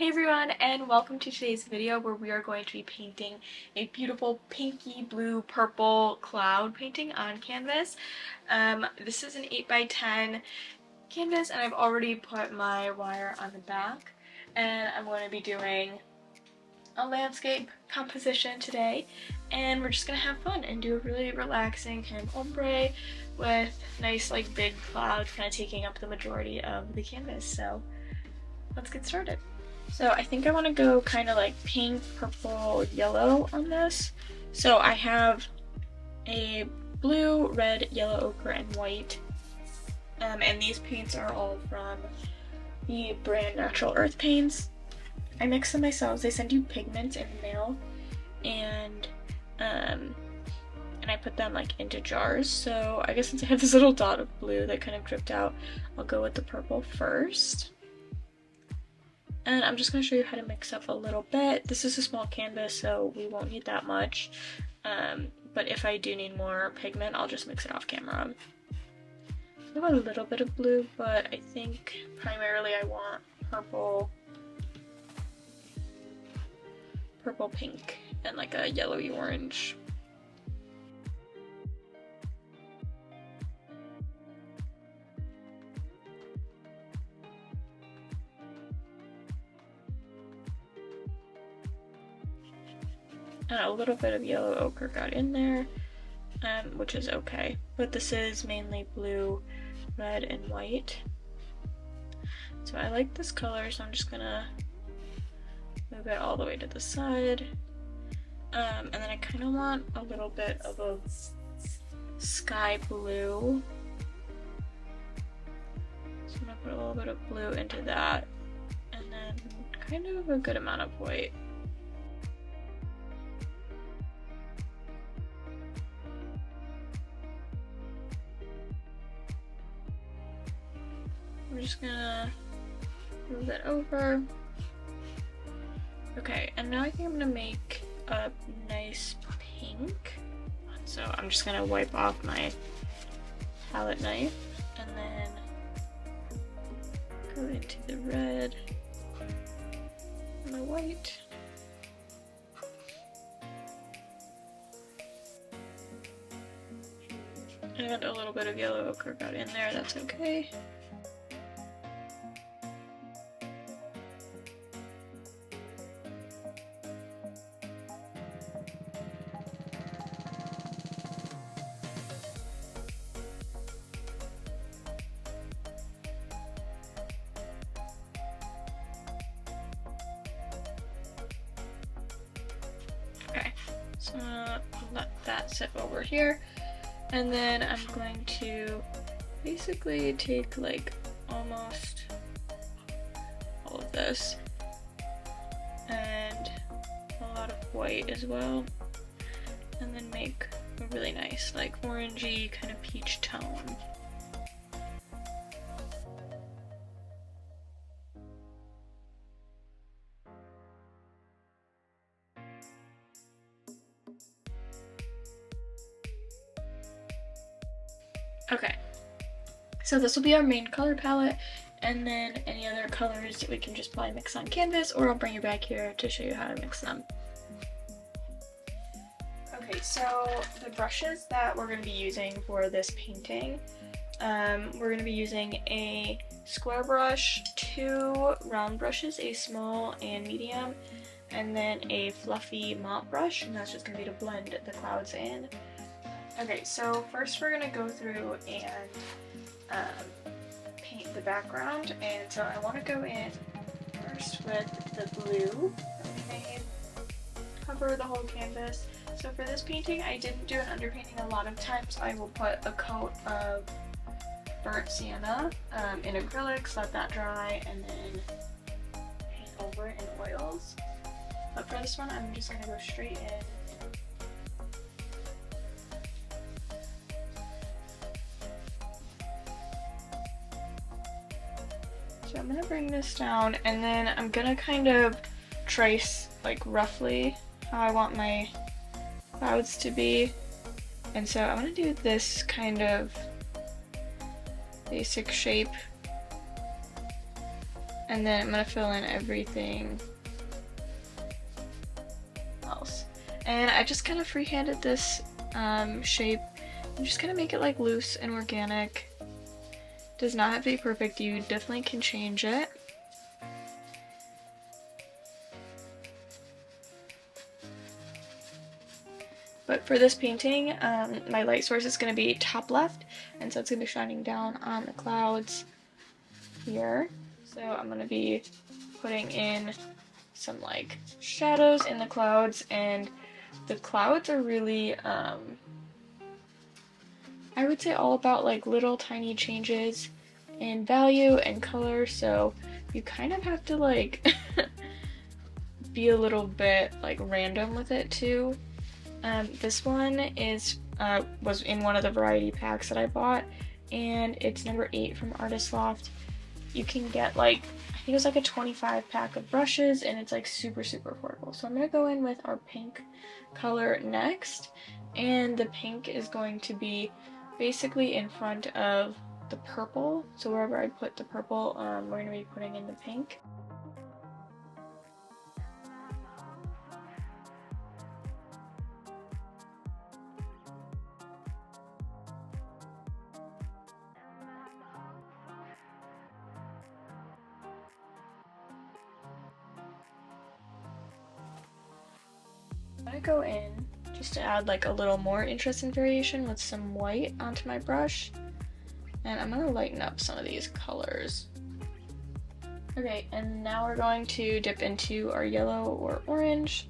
Hey everyone, and welcome to today's video where we are going to be painting a beautiful pinky blue purple cloud painting on canvas. This is an 8x10 canvas and I've already put my wire on the back, and I'm going to be doing a landscape composition today, and we're just going to have fun and do a really relaxing kind of ombre with nice like big clouds kind of taking up the majority of the canvas. So let's get started. So I think I want to go kind of like pink, purple, yellow on this. So I have a blue, red, yellow, ochre, and white. And these paints are all from the brand Natural Earth Paints. I mix them myself. They send you pigments in the mail, and I put them like into jars. So I guess since I have this little dot of blue that kind of dripped out, I'll go with the purple first. And I'm just going to show you how to mix up a little bit. This is a small canvas, so we won't need that much. But if I do need more pigment, I'll just mix it off camera. I have a little bit of blue, but I think primarily I want purple, pink, and like a yellowy orange. And a little bit of yellow ochre got in there, which is okay. But this is mainly blue, red, and white. So I like this color, so I'm just gonna move it all the way to the side. And then I kind of want a little bit of a sky blue. So I'm gonna put a little bit of blue into that, and then kind of a good amount of white. I'm just gonna move that over. Okay, and now I think I'm gonna make a nice pink. So I'm just gonna wipe off my palette knife and then go into the red and the white. And a little bit of yellow ochre got in there, that's okay. So I'm gonna let that sit over here, and then I'm going to basically take like almost all of this and a lot of white as well, and then make a really nice like orangey kind of peach tone. Okay, so this will be our main color palette, and then any other colors that we can just probably mix on canvas, or I'll bring you back here to show you how to mix them. Okay, so the brushes that we're going to be using for this painting, we're going to be using a square brush, 2 round brushes, a small and medium, and then a fluffy mop brush, and that's just going to be to blend the clouds in. Okay, so first we're going to go through and paint the background, and so I want to go in first with the blue that we made, cover the whole canvas. So for this painting I didn't do an underpainting. A lot of times I will put a coat of burnt sienna in acrylics, let that dry, and then paint over it in oils. But for this one I'm just going to go straight in. So I'm gonna bring this down, and then I'm gonna kind of trace like roughly how I want my clouds to be. And so I'm gonna do this kind of basic shape And then I'm gonna fill in everything else. And I just kind of freehanded this shape. I'm just gonna make it like loose and organic. Does not have to be perfect. You definitely can change it. But for this painting, my light source is going to be top left, and so it's going to be shining down on the clouds here. So I'm going to be putting in some like shadows in the clouds, and the clouds are really, I would say all about like little tiny changes in value and color, so you kind of have to like be a little bit like random with it too. This one is was in one of the variety packs that I bought, and it's number 8 from Artist Loft. You can get like, I think it was like a 25 pack of brushes, and it's like super affordable. So I'm gonna go in with our pink color next, and the pink is going to be basically in front of the purple. So wherever I put the purple, we're gonna be putting in the pink. I'm gonna go in just to add like a little more interest and variation with some white onto my brush, and I'm gonna lighten up some of these colors. Okay, and now we're going to dip into our yellow or orange,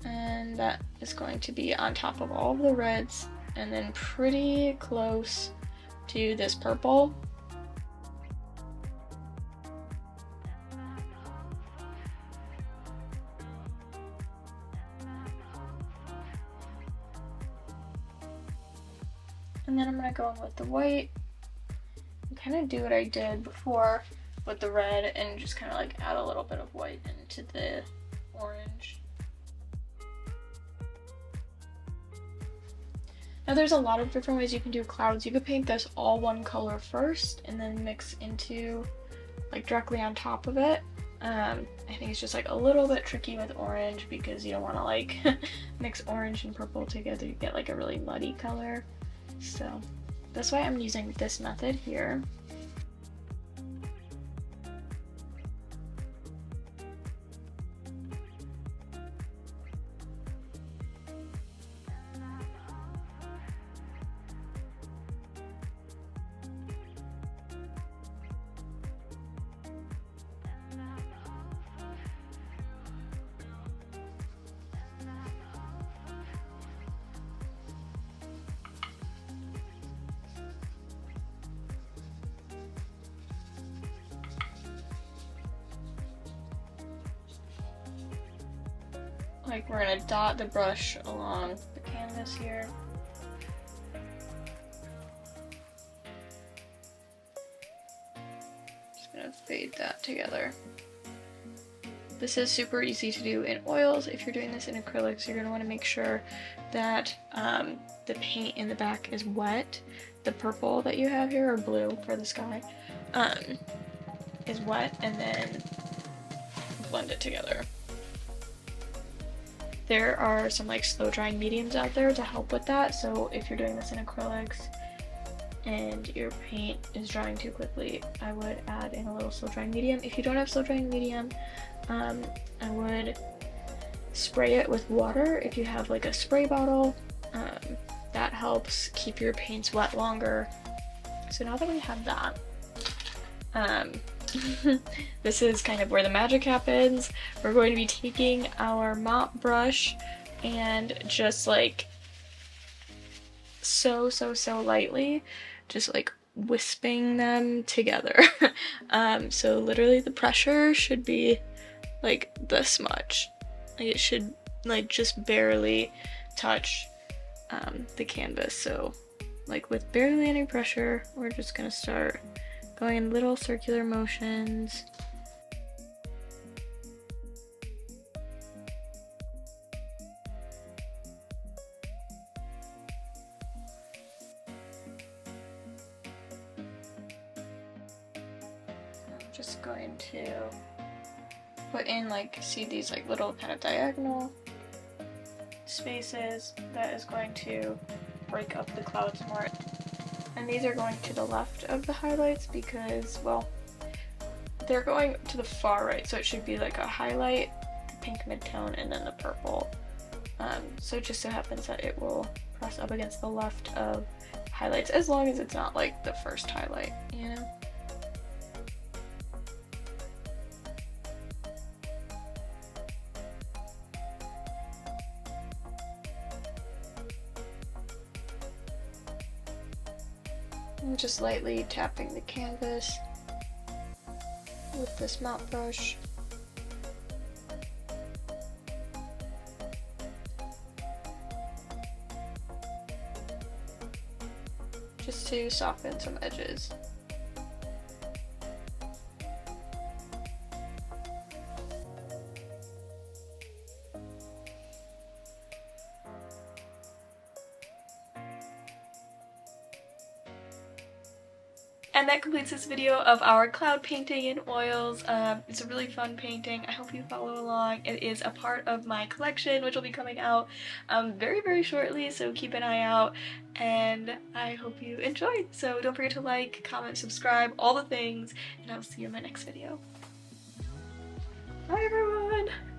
and that is going to be on top of all of the reds and then pretty close to this purple. And then I'm going to go in with the white and kind of do what I did before with the red and just kind of like add a little bit of white into the orange. Now there's a lot of different ways you can do clouds. You could paint this all one color first and then mix into like directly on top of it. I think it's just like a little bit tricky with orange because you don't want to like mix orange and purple together. You get like a really muddy color. So that's why I'm using this method here. Like we're gonna dot the brush along the canvas here. Just gonna fade that together. This is super easy to do in oils. If you're doing this in acrylics, you're gonna wanna make sure that the paint in the back is wet. The purple that you have here, or blue for the sky, is wet, and then blend it together. There are some like slow drying mediums out there to help with that, so if you're doing this in acrylics and your paint is drying too quickly, I would add in a little slow drying medium. If you don't have slow drying medium, I would spray it with water if you have like a spray bottle. That helps keep your paints wet longer. So now that we have that, this is kind of where the magic happens. We're going to be taking our mop brush and just like so lightly, just like wisping them together. So literally the pressure should be like this much. Like it should like just barely touch the canvas. So like with barely any pressure, we're just gonna start going in little circular motions. just going to put in, like, see these like little kind of diagonal spaces. That is going to break up the clouds more. And these are going to the left of the highlights because, well, they're going to the far right, so it should be like a highlight, the pink midtone, and then the purple. So it just so happens that it will press up against the left of highlights, as long as it's not like the first highlight, you know? I'm just lightly tapping the canvas with this mop brush. Just to soften some edges. And that completes this video of our cloud painting in oils. It's a really fun painting. I hope you follow along. It is a part of my collection, which will be coming out very, very shortly, so keep an eye out. And I hope you enjoyed. So don't forget to like, comment, subscribe, all the things, and I'll see you in my next video. Bye everyone!